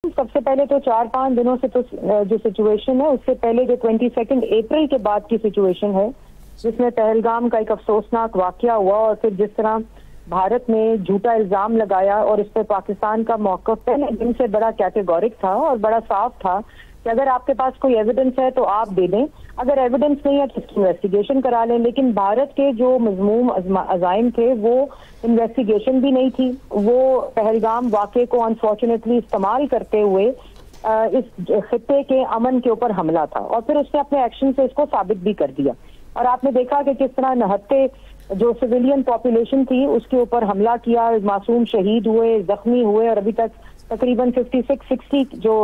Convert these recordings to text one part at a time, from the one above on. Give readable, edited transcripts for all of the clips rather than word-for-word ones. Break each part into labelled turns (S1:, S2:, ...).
S1: सबसे पहले तो 4-5 दिनों से तो जो सिचुएशन है उससे पहले जो 22 अप्रैल के बाद की सिचुएशन है जिसमें पहलगाम का एक अफसोसनाक वाकया हुआ और फिर जिस तरह भारत ने झूठा इल्जाम लगाया और इस पर पाकिस्तान का मौक़िफ़ पहले दिन से बड़ा कैटेगोरिक था और बड़ा साफ था कि अगर आपके पास कोई एविडेंस है तो आप दे दें, अगर एविडेंस नहीं है तो इसकी इन्वेस्टिगेशन करा लें। लेकिन भारत के जो मज़मूम अज़ाइम थे वो इन्वेस्टिगेशन भी नहीं थी, वो पहलगाम वाक़े को अनफॉर्चुनेटली इस्तेमाल करते हुए इस खित्ते के अमन के ऊपर हमला था और फिर उसने अपने एक्शन से इसको साबित भी कर दिया। और आपने देखा कि किस तरह निहत्ते जो सिविलियन पॉपुलेशन थी उसके ऊपर हमला किया, मासूम शहीद हुए, जख्मी हुए और अभी तक तकरीबन 56-60 जो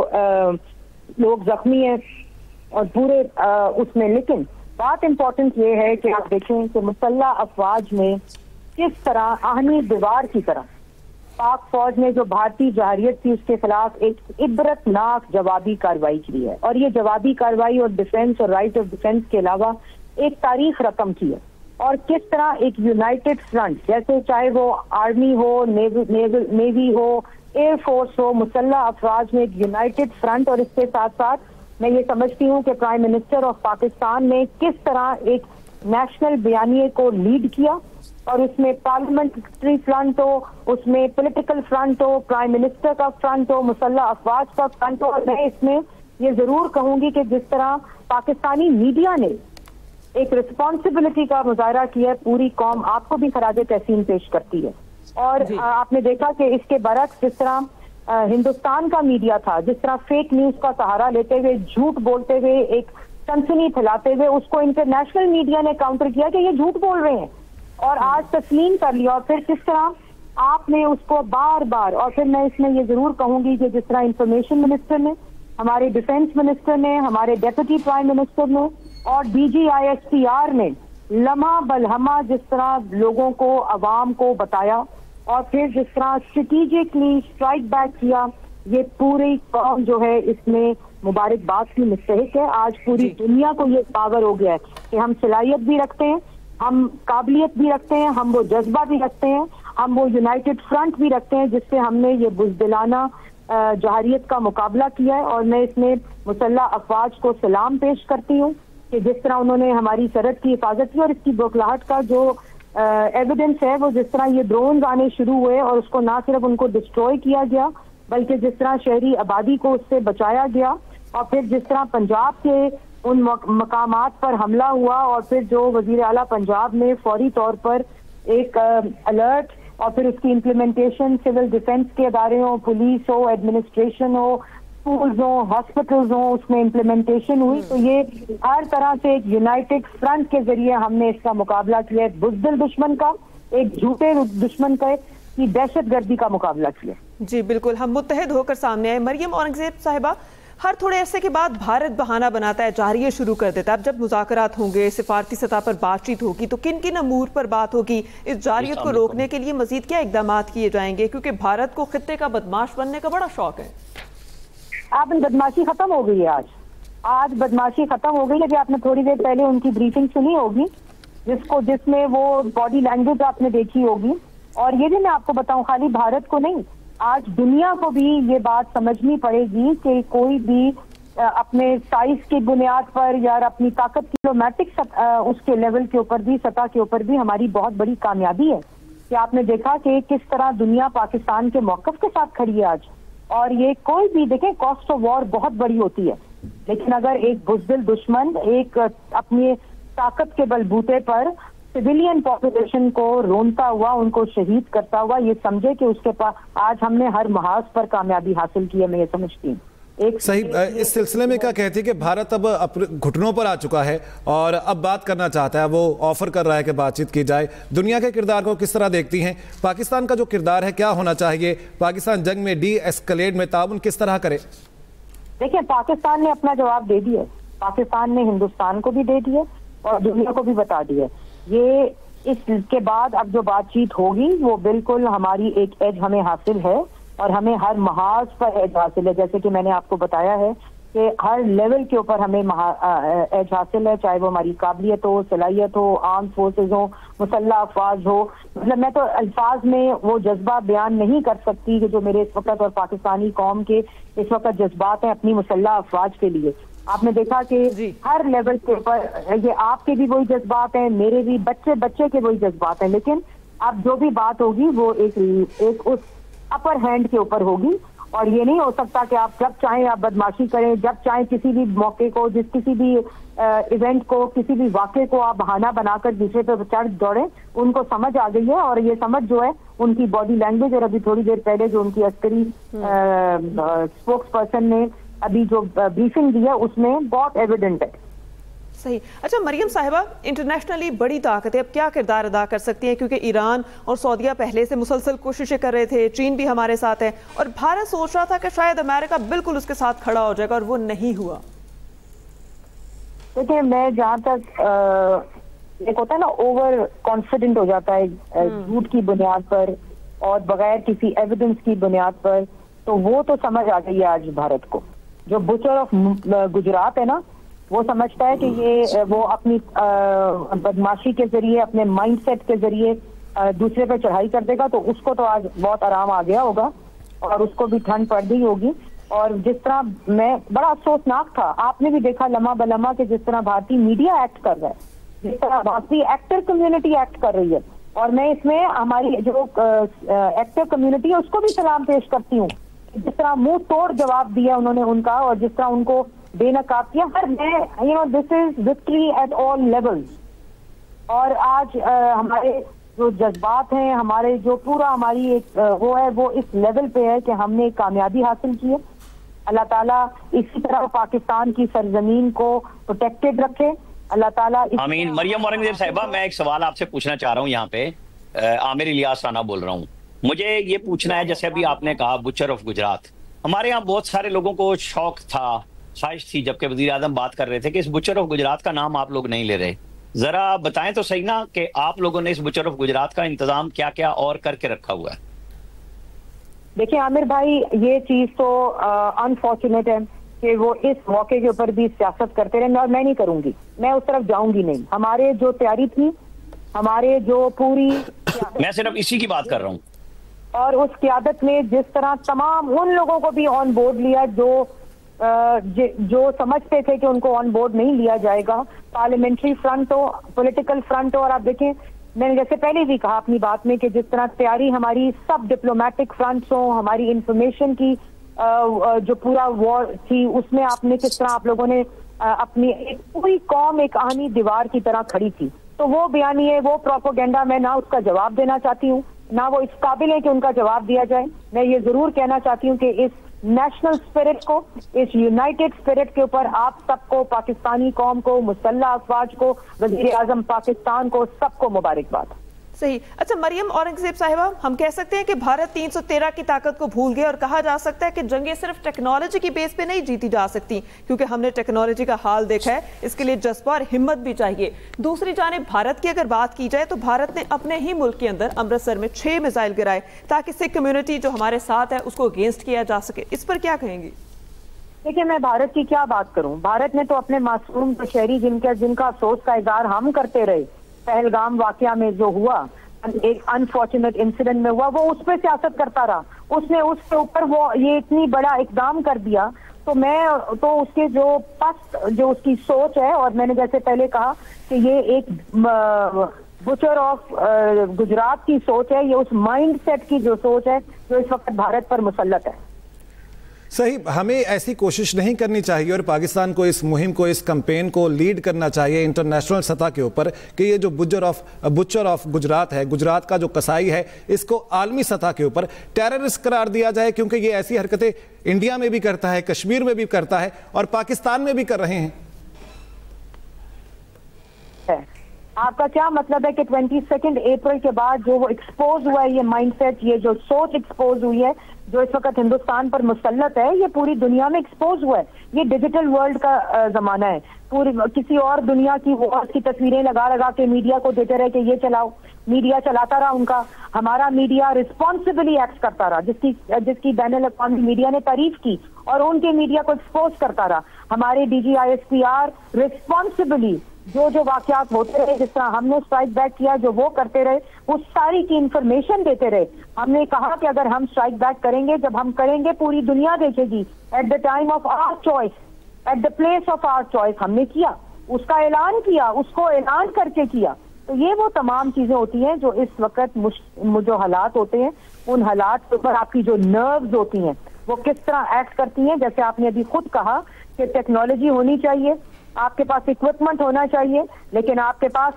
S1: लोग जख्मी हैं और पूरे उसमें। लेकिन बात इम्पोर्टेंट ये है कि आप देखें कि मुसल्ला अफवाज ने किस तरह आहनी दीवार की तरह पाक फौज ने जो भारतीय जवारियत थी उसके खिलाफ एक इबरतनाक जवाबी कार्रवाई की है और ये जवाबी कार्रवाई और डिफेंस और राइट ऑफ डिफेंस के अलावा एक तारीख रकम की है। और किस तरह एक यूनाइटेड फ्रंट, जैसे चाहे वो आर्मी हो, नेवी हो, एयरफोर्स हो, मुसल्ला अफवाज में एक यूनाइटेड फ्रंट। और इसके साथ साथ मैं ये समझती हूँ कि प्राइम मिनिस्टर ऑफ पाकिस्तान ने किस तरह एक नेशनल बयानिए को लीड किया और उसमें पार्लियामेंट्री फ्रंट हो, उसमें पॉलिटिकल फ्रंट हो, प्राइम मिनिस्टर का फ्रंट हो, मुसल्ला अफवाज का फ्रंट हो। और मैं इसमें ये जरूर कहूंगी कि जिस तरह पाकिस्तानी मीडिया ने एक रिस्पॉन्सिबिलिटी का मुजाहरा किया है, पूरी कौम आपको भी खराज तहसीन पेश करती है। और आपने देखा कि इसके बरक्स जिस तरह हिंदुस्तान का मीडिया था, जिस तरह फेक न्यूज का सहारा लेते हुए, झूठ बोलते हुए, एक सनसनी फैलाते हुए उसको इंटरनेशनल मीडिया ने काउंटर किया कि ये झूठ बोल रहे हैं और आज तस्लीम कर लिया। और फिर किस तरह आपने उसको बार बार, और फिर मैं इसमें ये जरूर कहूंगी कि जिस तरह इंफॉर्मेशन मिनिस्टर ने, हमारे डिफेंस मिनिस्टर ने, हमारे डेप्यूटी प्राइम मिनिस्टर ने और DGISPR ने लम्हा बलहमा जिस तरह लोगों को, अवाम को बताया और फिर जिस तरह स्ट्रेटेजिकली स्ट्राइक बैक किया, ये पूरी कौम जो है इसमें मुबारकबाद की मुस्तहिक है। आज पूरी दुनिया को ये पावर हो गया है कि हम सलाहियत भी रखते हैं, हम काबिलियत भी रखते हैं, हम वो जज्बा भी रखते हैं, हम वो यूनाइटेड फ्रंट भी रखते हैं जिससे हमने ये बुज़दिलाना जवारियत का मुकाबला किया है। और मैं इसमें मुसल्ला अफवाज को सलाम पेश करती हूँ कि जिस तरह उन्होंने हमारी सरहद की हिफाजत की और इसकी बौखलाहट का जो एविडेंस है वो जिस तरह ये ड्रोन आने शुरू हुए और उसको ना सिर्फ उनको डिस्ट्रॉय किया गया बल्कि जिस तरह शहरी आबादी को उससे बचाया गया और फिर जिस तरह पंजाब के उन मकामात पर हमला हुआ और फिर जो वजीर आला पंजाब ने फौरी तौर पर एक अलर्ट और फिर उसकी इम्प्लीमेंटेशन सिविल डिफेंस के अदारे हो, पुलिस हो, एडमिनिस्ट्रेशन हो, स्कूल्स हो, हॉस्पिटल्स हो, उसमें इम्प्लीमेंटेशन हुई। तो ये हर तरह से एक यूनाइटेड फ्रंट के जरिए हमने इसका मुकाबला किया, एक बुज़दिल दुश्मन का, एक झूठे दुश्मन का की दहशतगर्दी का मुकाबला किया।
S2: जी बिल्कुल, हम मुत्तहिद होकर सामने आए। मरियम औरंगजेब साहिबा, हर थोड़े अरसे के बाद भारत बहाना बनाता है, जारिये शुरू कर देता है। अब जब मुज़ाकरात होंगे, सिफारती सतह पर बातचीत होगी तो किन किन अमूर पर बात होगी? इस जारियत को रोकने के लिए मजीद क्या इकदाम किए जाएंगे? क्योंकि भारत को खित्ते का बदमाश बनने का बड़ा शौक है।
S1: आप बदमाशी खत्म हो गई है, आज बदमाशी खत्म हो गई है। कि आपने थोड़ी देर पहले उनकी ब्रीफिंग सुनी होगी जिसमें वो बॉडी लैंग्वेज आपने देखी होगी। और ये भी मैं आपको बताऊं, खाली भारत को नहीं, आज दुनिया को भी ये बात समझनी पड़ेगी कि कोई भी अपने साइज की बुनियाद पर या अपनी ताकत, डिप्लोमेटिक उसके लेवल के ऊपर भी, सतह के ऊपर भी हमारी बहुत बड़ी कामयाबी है कि आपने देखा कि किस तरह दुनिया पाकिस्तान के मौक़िफ़ के साथ खड़ी है आज। और ये कोई भी देखें, कॉस्ट ऑफ वॉर बहुत बड़ी होती है, लेकिन अगर एक बुज़दिल दुश्मन एक अपनी ताकत के बलबूते पर सिविलियन पॉपुलेशन को रोनता हुआ, उनको शहीद करता हुआ, ये समझे कि उसके पास आज हमने हर महाज पर कामयाबी हासिल की है। मैं ये समझती हूँ। एक
S3: सही, इस सिलसिले में क्या कहती है कि भारत अब घुटनों पर आ चुका है और अब बात करना चाहता है, वो ऑफर कर रहा है कि बातचीत की जाए। दुनिया के किरदार को किस तरह देखती हैं? पाकिस्तान का जो किरदार है क्या होना चाहिए? पाकिस्तान जंग में डी-एस्केलेट में ताउन किस तरह करे?
S1: देखिए, पाकिस्तान ने अपना जवाब दे दिया, पाकिस्तान ने हिंदुस्तान को भी दे दिया और दुनिया को भी बता दिया। ये इसके बाद अब जो बातचीत होगी वो बिल्कुल हमारी एक एज हमें हासिल है और हमें हर महाज पर एज हासिल है। जैसे कि मैंने आपको बताया है कि हर लेवल के ऊपर हमें एज हासिल है, चाहे वो हमारी काबिलियत हो, सलाहियत हो, आर्म फोर्सेज हो, मुसल्लह अफवाज हो। मतलब मैं तो अल्फाज में वो जज्बा बयान नहीं कर सकती कि जो मेरे इस वक्त और पाकिस्तानी कौम के इस वक्त जज्बात हैं अपनी मुसल्लह अफवाज के लिए। आपने देखा कि हर लेवल के ऊपर ये आपके भी वही जज्बात हैं, मेरे भी, बच्चे बच्चे के वही जज्बात हैं, लेकिन अब जो भी बात होगी वो एक उस अपर हैंड के ऊपर होगी। और ये नहीं हो सकता कि आप जब चाहें आप बदमाशी करें, जब चाहें किसी भी मौके को, किसी भी इवेंट को, किसी भी वाक़े को आप बहाना बनाकर दूसरे पे चढ़ दौड़े। उनको समझ आ गई है, और ये समझ जो है उनकी बॉडी लैंग्वेज, और अभी थोड़ी देर पहले जो उनकी अस्करी स्पोक्स पर्सन ने अभी जो ब्रीफिंग दी है उसमें बहुत एविडेंट है।
S2: सही। अच्छा मरियम साहिबा, इंटरनेशनली बड़ी ताकत है, अब क्या किरदार अदा कर सकती हैं? क्योंकि ईरान और सऊदीया पहले से मुसलसल कोशिशें कर रहे थे, चीन भी हमारे साथ है, और भारत सोच रहा था कि शायद अमेरिका बिल्कुल उसके साथ खड़ा हो जाएगा, और वो नहीं हुआ।
S1: देखिए, मैं जहाँ तक एक होता है ना, ओवर कॉन्फिडेंट हो जाता है झूठ की बुनियाद पर और बगैर किसी एविडेंस की बुनियाद पर, तो वो तो समझ आ गई है आज भारत को। जो बुचर ऑफ गुजरात है ना, वो समझता है कि ये वो अपनी बदमाशी के जरिए, अपने माइंडसेट के जरिए दूसरे पे चढ़ाई कर देगा, तो उसको तो आज बहुत आराम आ गया होगा और उसको भी ठंड पड़ गई होगी। और जिस तरह मैं, बड़ा अफसोसनाक था, आपने भी देखा लम्हा बलम्हा कि जिस तरह भारतीय मीडिया एक्ट कर रहा है, जिस तरह भारतीय एक्टर कम्युनिटी एक्ट कर रही है, और मैं इसमें हमारी जो एक्टर कम्युनिटी है उसको भी सलाम पेश करती हूँ। जिस तरह मुंह तोड़ जवाब दिया उन्होंने उनका, और जिस तरह उनको बेनकाब किया, हर मैं this is victory at all levels. और आज हमारे जो जज्बात हैं, हमारे जो पूरा हमारी एक वो है, वो इस लेवल पे है कि हमने कामयाबी हासिल की है। अल्लाह ताला इसी तरह पाकिस्तान की सरजमीन को प्रोटेक्टेड रखे। अल्लाह ताला
S4: आमीन। मरियम औरंगजेब साहिबा, मैं एक सवाल आपसे पूछना चाह रहा हूँ। यहाँ पे आमिर इलियास राना बोल रहा हूँ। मुझे ये पूछना है, जैसे अभी आपने कहा बुचर ऑफ गुजरात, हमारे यहाँ बहुत सारे लोगों को शौक था, ख्वाहिश थी, जबकि वजीर आजम बात कर रहे थे कि इस बुचर ऑफ गुजरात का नाम आप लोग नहीं ले रहे। जरा बताएं तो सही ना कि आप लोगों ने इस बुचर ऑफ गुजरात का इंतजाम क्या क्या और करके रखा हुआ है।
S1: देखिए आमिर भाई, ये चीज तो अनफॉर्चुनेट है कि वो इस मौके के ऊपर भी सियासत करते रहे, और मैं नहीं करूंगी, मैं उस तरफ जाऊंगी नहीं। हमारे जो तैयारी थी, हमारे जो पूरी
S4: मैं सिर्फ इसी की बात कर रहा हूँ,
S1: और उस क़यादत में जिस तरह तमाम उन लोगों को भी ऑन बोर्ड लिया जो समझते थे कि उनको ऑन बोर्ड नहीं लिया जाएगा, पार्लियामेंट्री फ्रंट हो, पॉलिटिकल फ्रंट हो। और आप देखें, मैंने जैसे पहले भी कहा अपनी बात में कि जिस तरह तैयारी हमारी सब डिप्लोमेटिक फ्रंट्स हो, हमारी इंफॉर्मेशन की जो पूरा वॉर थी, उसमें आपने किस तरह आप लोगों ने अपनी एक पूरी कौम एक आहनी दीवार की तरह खड़ी थी। तो वो बयानिए, वो प्रोपोगेंडा, मैं ना उसका जवाब देना चाहती हूँ, ना वो इस काबिल है कि उनका जवाब दिया जाए। मैं ये जरूर कहना चाहती हूँ कि इस नेशनल स्पिरिट को, इस यूनाइटेड स्पिरिट के ऊपर आप सबको, पाकिस्तानी कौम को, मुसल्लह अफवाज को, वजीर आजम पाकिस्तान को, सबको मुबारकबाद।
S2: सही। अच्छा मरियम औरंगजेब साहिबा, हम कह सकते हैं कि भारत 313 की ताकत को भूल गया, और कहा जा सकता है कि जंगें सिर्फ टेक्नोलॉजी की बेस पे नहीं जीती जा सकती, क्योंकि हमने टेक्नोलॉजी का हाल देखा है। इसके लिए जज्बा और हिम्मत भी चाहिए। दूसरी जानिब भारत की अगर बात की जाए, तो भारत ने अपने ही मुल्क के अंदर अमृतसर में 6 मिसाइल गिराए, ताकि सिख कम्युनिटी जो हमारे साथ है उसको अगेंस्ट किया जा सके। इस पर क्या कहेंगी?
S1: देखिए, मैं भारत की क्या बात करूं। भारत ने तो अपने मासूम शहरी जिनका अफसोस का इजहार हम करते रहे, पहलगाम वाकया में जो हुआ, एक अनफॉर्चुनेट इंसिडेंट में हुआ, वो उस पर सियासत करता रहा। उसने उसके ऊपर वो ये इतनी बड़ा इकदाम कर दिया, तो मैं तो उसके जो उसकी सोच है, और मैंने जैसे पहले कहा कि ये एक बुचर ऑफ गुजरात की सोच है, ये उस माइंड सेट की जो सोच है जो इस वक्त भारत पर मुसल्लत है।
S3: सही, हमें ऐसी कोशिश नहीं करनी चाहिए, और पाकिस्तान को इस मुहिम को, इस कैंपेन को लीड करना चाहिए इंटरनेशनल सतह के ऊपर, कि ये जो बुचर ऑफ गुजरात है, गुजरात का जो कसाई है, इसको आलमी सतह के ऊपर टेररिस्ट करार दिया जाए, क्योंकि ये ऐसी हरकतें इंडिया में भी करता है, कश्मीर में भी करता है, और पाकिस्तान में भी कर रहे हैं।
S1: आपका क्या मतलब है कि 22 अप्रैल के बाद जो वो एक्सपोज हुआ है, ये माइंडसेट, ये जो सोच एक्सपोज हुई है, जो इस वक्त हिंदुस्तान पर मुसल्लत है, ये पूरी दुनिया में एक्सपोज हुआ है। ये डिजिटल वर्ल्ड का जमाना है। पूरी किसी और दुनिया की वॉर्स की तस्वीरें लगा लगा के मीडिया को देते रहे कि ये चलाओ, मीडिया चलाता रहा उनका। हमारा मीडिया रिस्पॉन्सिबली एक्ट करता रहा, जिसकी बैनुल अक़वामी मीडिया ने तारीफ की, और उनके मीडिया को एक्सपोज करता रहा। हमारे DGISPR रिस्पॉन्सिबली जो वाकयात होते रहे, जिस तरह हमने स्ट्राइक बैक किया, जो वो करते रहे, उस सारी की इंफॉर्मेशन देते रहे। हमने कहा कि अगर हम स्ट्राइक बैक करेंगे, जब हम करेंगे पूरी दुनिया देखेगी। At the time of our choice, at the place of our choice हमने किया, उसका ऐलान किया, उसको ऐलान करके किया। तो ये वो तमाम चीजें होती हैं जो इस वक्त जो हालात होते हैं, उन हालात के ऊपर आपकी जो नर्व्स होती हैं वो किस तरह एक्ट करती हैं। जैसे आपने अभी खुद कहा कि टेक्नोलॉजी होनी चाहिए, आपके पास इक्विपमेंट होना चाहिए, लेकिन आपके पास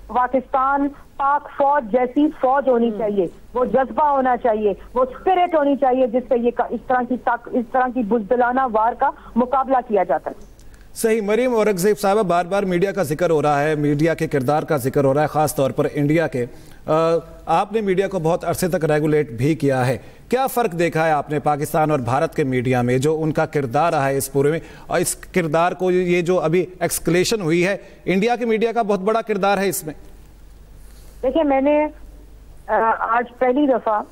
S1: पाकिस्तान पाक फौज जैसी फौज होनी चाहिए, वो जज्बा होना चाहिए, वो स्पिरिट होनी चाहिए, जिससे ये इस तरह की बुज़दिलाना वार का मुकाबला किया जाता है।
S3: सही। मरियम औरंगजेब साहब, बार बार मीडिया का जिक्र हो रहा है, मीडिया के किरदार का जिक्र हो रहा है, खास तौर पर इंडिया के। आपने मीडिया को बहुत अरसे तक रेगुलेट भी किया है। क्या फ़र्क देखा है आपने पाकिस्तान और भारत के मीडिया में, जो उनका किरदार रहा है इस पूरे में, और इस किरदार को ये जो अभी एक्सकलेशन हुई है, इंडिया के मीडिया का बहुत बड़ा किरदार है इसमें?
S1: देखिए, मैंने आज पहली दफ़ा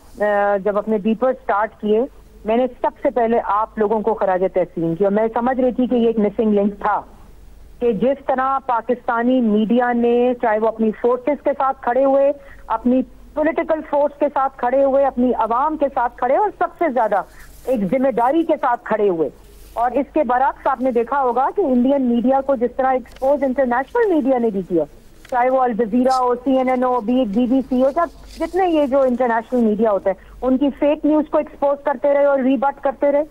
S1: जब अपने दीपर स्टार्ट किए, मैंने सबसे पहले आप लोगों को खराज तहसीन किया। मैं समझ रही थी कि ये एक मिसिंग लिंक था, कि जिस तरह पाकिस्तानी मीडिया ने, चाहे वो अपनी फोर्सेस के साथ खड़े हुए, अपनी पॉलिटिकल फोर्स के साथ खड़े हुए, अपनी आवाम के साथ खड़े, और सबसे ज्यादा एक जिम्मेदारी के साथ खड़े हुए। और इसके बरक्स आपने देखा होगा कि इंडियन मीडिया को जिस तरह एक्सपोज इंटरनेशनल मीडिया ने भी किया, चाहे वो अल जजीरा हो, CNN हो, BBC हो, या जितने ये जो इंटरनेशनल मीडिया होते हैं, उनकी फेक न्यूज को एक्सपोज करते रहे और रीबट करते रहे।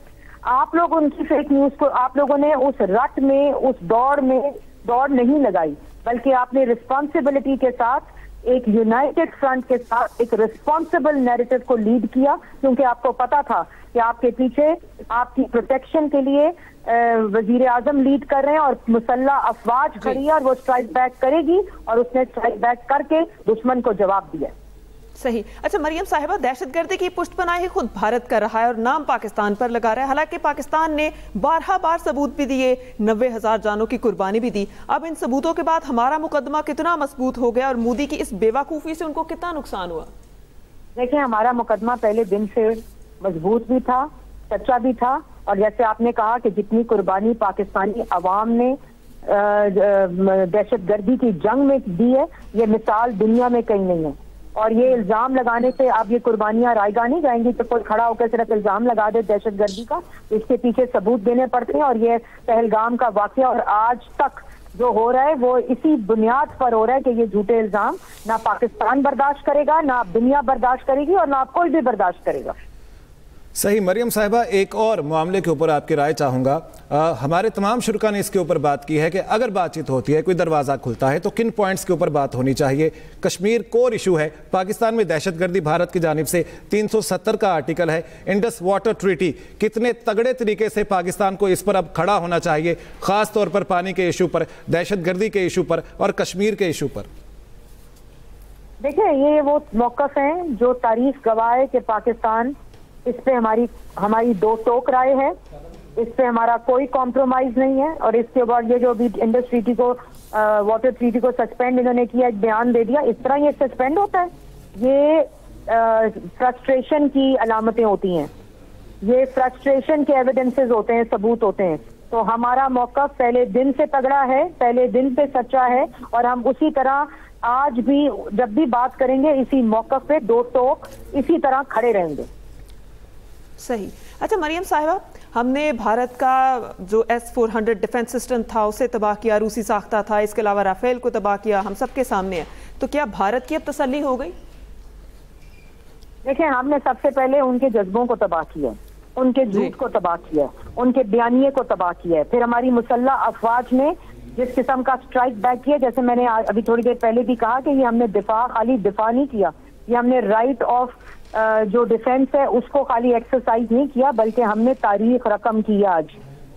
S1: आप लोग उनकी फेक न्यूज को, आप लोगों ने उस रट में, उस दौड़ में दौड़ नहीं लगाई, बल्कि आपने रिस्पॉन्सिबिलिटी के साथ, एक यूनाइटेड फ्रंट के साथ एक रिस्पॉन्सिबल नैरेटिव को लीड किया, क्योंकि आपको पता था कि आपके पीछे आपकी प्रोटेक्शन के लिए वजीर आजम लीड कर रहे हैं, और मुसल्ला अफवाज खड़ी है, और वो स्ट्राइक बैक करेगी, और उसने स्ट्राइक बैक करके दुश्मन को जवाब दिया।
S2: सही। अच्छा मरियम साहिबा, दहशतगर्दी की पुष्टपनाही ही खुद भारत कर रहा है और नाम पाकिस्तान पर लगा रहा है। हालांकि पाकिस्तान ने बार सबूत भी दिए, 90,000 जानों की कुर्बानी भी दी। अब इन सबूतों के बाद हमारा मुकदमा कितना मजबूत हो गया, और मोदी की इस बेवकूफ़ी से उनको कितना नुकसान हुआ?
S1: देखिए, हमारा मुकदमा पहले दिन से मजबूत भी था, सच्चा भी था, और जैसे आपने कहा कि जितनी कुर्बानी पाकिस्तानी अवाम ने दहशतगर्दी की जंग में दी है, ये मिसाल दुनिया में कहीं नहीं है। और ये इल्जाम लगाने से अब ये कुर्बानियां रायगा नहीं जाएंगी। तो कोई खड़ा होकर सिर्फ इल्जाम लगा दे दहशतगर्दी का, इसके पीछे सबूत देने पड़ते हैं। और ये पहलगाम का वाकया और आज तक जो हो रहा है, वो इसी बुनियाद पर हो रहा है कि ये झूठे इल्जाम ना पाकिस्तान बर्दाश्त करेगा, ना दुनिया बर्दाश्त करेगी, और ना कोई भी बर्दाश्त करेगा।
S3: सही। मरियम साहिबा, एक और मामले के ऊपर आपकी राय चाहूँगा। हमारे तमाम शुरा ने इसके ऊपर बात की है कि अगर बातचीत होती है, कोई दरवाज़ा खुलता है, तो किन पॉइंट्स के ऊपर बात होनी चाहिए। कश्मीर कोर इशू है, पाकिस्तान में दहशतगर्दी भारत की जानिब से 370 का आर्टिकल है, इंडस वाटर ट्रीटी, कितने तगड़े तरीके से पाकिस्तान को इस पर अब खड़ा होना चाहिए, ख़ास तौर पर पानी के इशू पर, दहशतगर्दी के इशू पर और कश्मीर के इशू पर।
S1: देखिए, ये वो मौक़िफ़ हैं जो तारीख गवाह है कि पाकिस्तान, इस पे हमारी दो टोक राय है, इस पे हमारा कोई कॉम्प्रोमाइज नहीं है। और इसके बाद ये जो भी इंडस ट्रीटी को, वाटर ट्रीटी को सस्पेंड इन्होंने किया, एक बयान दे दिया, इस तरह ये सस्पेंड होता है। ये फ्रस्ट्रेशन की अलामतें होती हैं, ये फ्रस्ट्रेशन के एविडेंसेस होते हैं, सबूत होते हैं। तो हमारा मौका पहले दिन से तगड़ा है, पहले दिन से सच्चा है, और हम उसी तरह आज भी जब भी बात करेंगे, इसी मौका पे दो टोक इसी तरह खड़े रहेंगे।
S2: सही। अच्छा मरियम साहिबा, हमने भारत का जो S-400 डिफेंस सिस्टम था उसे तबाह किया, रूसी साख्ता था, इसके अलावा राफेल को तबाह किया, हम सबके सामने है। तो क्या भारत की अब तसल्ली हो गई?
S1: देखिए, हमने सबसे पहले उनके जज्बों को तबाह किया, उनके झूठ को तबाह किया, उनके बयानिए को तबाह किया। फिर हमारी मुसल्ला अफवाज ने जिस किस्म का स्ट्राइक बैक किया, जैसे मैंने अभी थोड़ी देर पहले भी कहा कि ये हमने खाली दिफा नहीं किया, ये हमने राइट ऑफ जो डिफेंस है उसको खाली एक्सरसाइज नहीं किया, बल्कि हमने तारीख रकम की आज।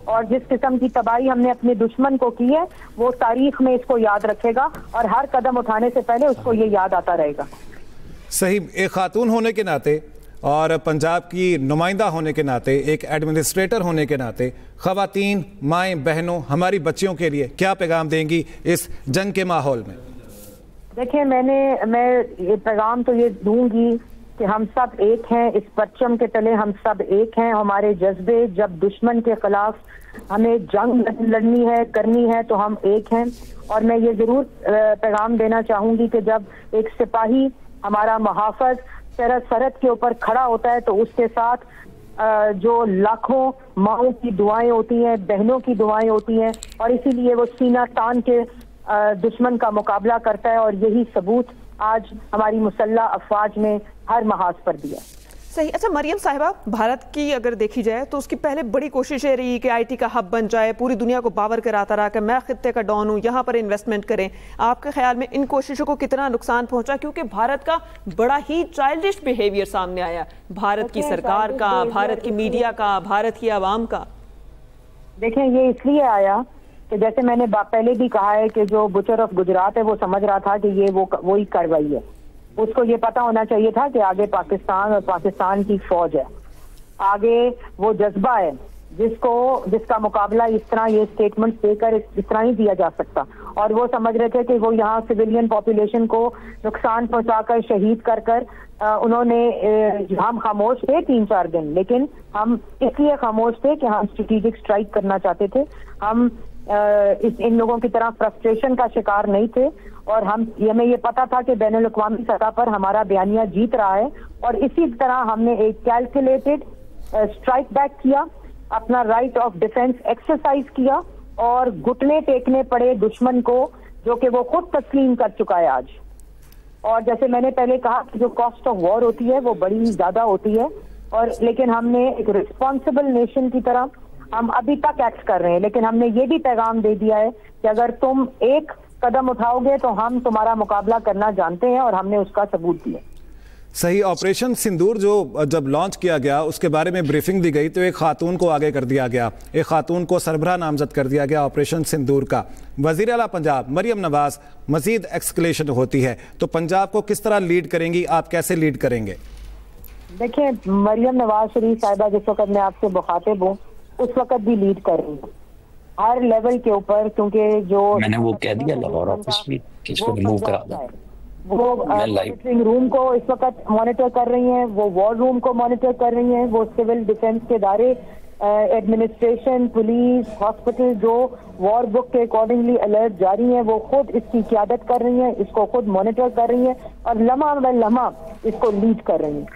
S1: और जिस किस्म की तबाही हमने अपने दुश्मन को की है वो तारीख में इसको याद रखेगा और हर कदम उठाने से पहले उसको ये याद आता रहेगा।
S3: सही, एक खातून होने के नाते और पंजाब की नुमाइंदा होने के नाते, एक एडमिनिस्ट्रेटर होने के नाते, ख़वातीन, माएँ, बहनों, हमारी बच्चियों के लिए क्या पैगाम देंगी इस जंग के माहौल में?
S1: देखिए, मैं ये पैगाम तो ये दूंगी कि हम सब एक हैं, इस परचम के तले हम सब एक हैं। हमारे जज्बे, जब दुश्मन के खिलाफ हमें जंग लड़नी है, करनी है, तो हम एक हैं। और मैं ये जरूर पैगाम देना चाहूंगी कि जब एक सिपाही हमारा मुहाफ़िज़ सरहद के ऊपर खड़ा होता है तो उसके साथ जो लाखों माओं की दुआएं होती हैं, बहनों की दुआएं होती हैं, और इसीलिए वो सीना तान के दुश्मन का मुकाबला करता है। और यही सबूत आज हमारी मुसल्लह अफवाज ने हर महाज पर दिया।
S2: सही। अच्छा मरियम साहिबा, भारत की अगर देखी जाए तो उसकी पहले बड़ी कोशिश ये रही कि आईटी का हब बन जाए, पूरी दुनिया को बावर कराता रहा कि मैं खित्ते का डॉन हूं, यहाँ पर इन्वेस्टमेंट करें। आपके ख्याल में इन कोशिशों को कितना नुकसान पहुंचा? क्योंकि भारत का बड़ा ही चाइल्डिश बिहेवियर सामने आया, भारत की सरकार का, भारत की मीडिया का, भारत की आवाम का।
S1: देखें, ये इसलिए आया कि जैसे मैंने पहले भी कहा है कि जो बुचर ऑफ गुजरात है वो समझ रहा था कि ये वही कार्रवाई है। उसको ये पता होना चाहिए था कि आगे पाकिस्तान और पाकिस्तान की फौज है, आगे वो जज्बा है जिसका मुकाबला इस तरह ये स्टेटमेंट देकर इस तरह ही दिया जा सकता। और वो समझ रहे थे कि वो यहाँ सिविलियन पॉपुलेशन को नुकसान पहुंचाकर, शहीद कर उन्होंने, हम खामोश थे 3-4 दिन, लेकिन हम इसलिए खामोश थे कि हम स्ट्रेटेजिक स्ट्राइक करना चाहते थे। हम इन लोगों की तरह फ्रस्ट्रेशन का शिकार नहीं थे, और हमें ये पता था कि बैनुल अक़वामी सतह पर हमारा बयानिया जीत रहा है। और इसी तरह हमने एक कैलकुलेटेड स्ट्राइक बैक किया, अपना राइट ऑफ डिफेंस एक्सरसाइज किया, और घुटने टेकने पड़े दुश्मन को, जो कि वो खुद तस्लीम कर चुका है आज। और जैसे मैंने पहले कहा कि जो कॉस्ट ऑफ वॉर होती है वो बड़ी ज्यादा होती है, और लेकिन हमने एक रिस्पॉन्सिबल नेशन की तरह हम अभी तक एक्ट कर रहे हैं। लेकिन हमने ये भी पैगाम दे दिया है कि अगर तुम एक कदम उठाओगे तो हम तुम्हारा मुकाबला करना जानते हैं, और हमने उसका सबूत दिया।
S3: सही। ऑपरेशन सिंदूर जो जब लॉन्च किया गया उसके बारे में ब्रीफिंग दी गई तो एक खातून को आगे कर दिया गया, एक खातून को सरबराह नामजद कर दिया गया ऑपरेशन सिंदूर का। वज़ीर आला पंजाब मरियम नवाज, मजीद एक्सकलेशन होती है तो पंजाब को किस तरह लीड करेंगी, आप कैसे लीड करेंगे?
S1: देखिए, मरियम नवाज शरीफ साहिबा जिस वक्त मैं आपसे मुखातिब हूँ उस वक्त भी लीड कर रही है हर लेवल के ऊपर, क्योंकि जो
S5: मैंने वो कह दिया लाहौर ऑफिस में कि इसको रिमूव करा दो।
S1: वो मॉनिटरिंग रूम को इस वक्त मॉनिटर कर रही हैं, वो वॉर रूम को मॉनिटर कर रही हैं, वो सिविल डिफेंस के इदारे, एडमिनिस्ट्रेशन, पुलिस, हॉस्पिटल जो वॉर बुक के अकॉर्डिंगली अलर्ट जारी हैं, वो खुद इसकी क़यादत कर रही हैं, इसको खुद मॉनिटर कर रही हैं और लम्हा ब लम्हा इसको लीड कर रही हैं।